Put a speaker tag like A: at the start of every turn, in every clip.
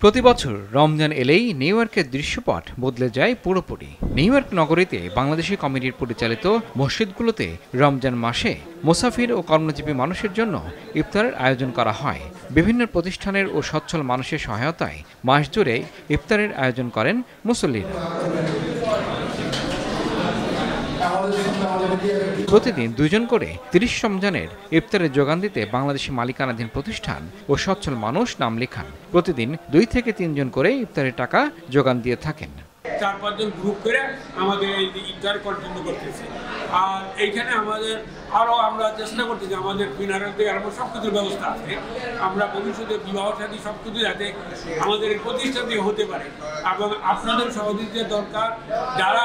A: প্রতি বছর রমজান এলেই নিউ ইয়র্কের দৃশ্যপট বদলে যায় পুরোপুরি। নিউ ইয়র্ক নগরীতে বাংলাদেশি কমিটির পরিচালিত মসজিদগুলোতে রমজান মাসে মুসাফির ও কর্মজীবী মানুষের জন্য ইফতারের আয়োজন করা হয়। বিভিন্ন প্রতিষ্ঠানের ও সচ্ছল মানুষের সহায়তায় মাস জুড়ে ইফতারের আয়োজন করেন মুসল্লিরা। প্রতিদিন 2 জন করে 30 রমজানের ইফতারের যোগান দিতে বাংলাদেশি মালিকানাধীন প্রতিষ্ঠান ও সচ্ছল মানুষ নাম লেখান। প্রতিদিন 2 থেকে 3 জন করে ইফতারের টাকা যোগান দিয়ে থাকেন।
B: 4-5 জন গ্রুপ করে আমাদের এই ইফতার কন্টিনিউ করতেছি। আর এইখানে আমাদের আরও আমরা চেষ্টা করতেছি, আমাদের ফিনারেল থেকে আরও সব কিছুর ব্যবস্থা আছে। আমরা ভবিষ্যতে বিবাহ সাথী সব কিছু যাতে আমাদের এই প্রতিষ্ঠান দিয়ে হতে পারে এবং আপনাদের সহযোগিতা দরকার। যারা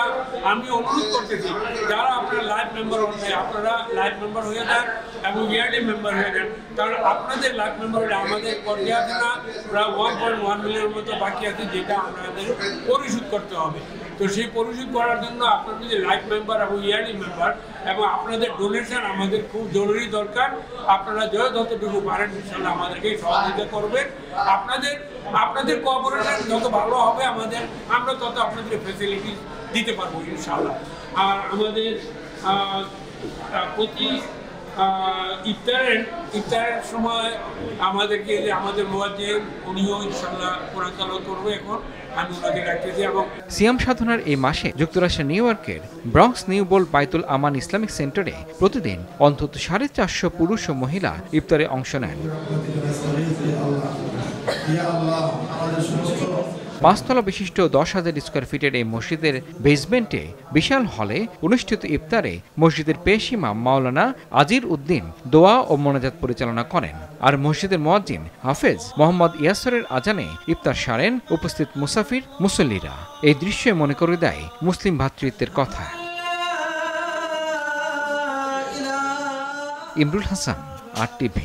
B: আমি অনুরোধ করতেছি, যারা আপনারা লাইভ মেম্বার হন, আপনারা লাইভ মেম্বার হয়ে যান এবং ইয়ারলি মেম্বার হয়ে যান। কারণ আপনাদের লাইভ মেম্বার হলে আমাদের পর্যায়ে আছে না প্রায় 1.1 মিলিয়নের মতো বাকি আছে, যেটা আমাদের পরিশোধ করতে হবে। তো সেই পরিশোধ করার জন্য আপনারা যদি লাইভ মেম্বার এবং ইয়ারলি মেম্বার এবং আপনাদের ডোনেশন আমাদের খুব জরুরি দরকার। আপনারা যতটুকু পারেন ইনশাআল্লাহ আমাদেরকে সহযোগিতা করবেন। আপনাদের কোঅপারেশন যত ভালো হবে আমরা তত আপনাদের ফ্যাসিলিটি দিতে পারবো ইনশাআল্লাহ। আর আমাদের প্রতি ইফতারের সময় আমাদেরকে যে আমাদের মুয়াজ্জিন উনিও ইনশাআল্লাহ কোরআন তেলাওয়াত করবে। এখন আমি ওনাকে ডাকতেছি। এবং
A: সিয়াম সাধনার এই মাসে যুক্তরাষ্ট্রের নিউ ইয়র্কের ব্রঙ্কস নিউ বোল্ড বাইতুল আমান ইসলামিক সেন্টারে প্রতিদিন অন্তত 450 পুরুষ ও মহিলা ইফতারে অংশ নেন। 5 তলা বিশিষ্ট 10,000 স্কয়ার ফিটের এই মসজিদের বেসমেন্টে বিশাল হলে অনুষ্ঠিত ইফতারে মসজিদের পেশ ইমাম মাওলানা আজির উদ্দিন দোয়া ও মোনাজাত পরিচালনা করেন। আর মসজিদের মুয়াজ্জিন হাফেজ মোহাম্মদ ইয়াসরের আজানে ইফতার সারেন উপস্থিত মুসাফির মুসল্লিরা। এই দৃশ্যে মনে করে দেয় মুসলিম ভ্রাতৃত্বের কথা। ইমরুল হাসান, RTV।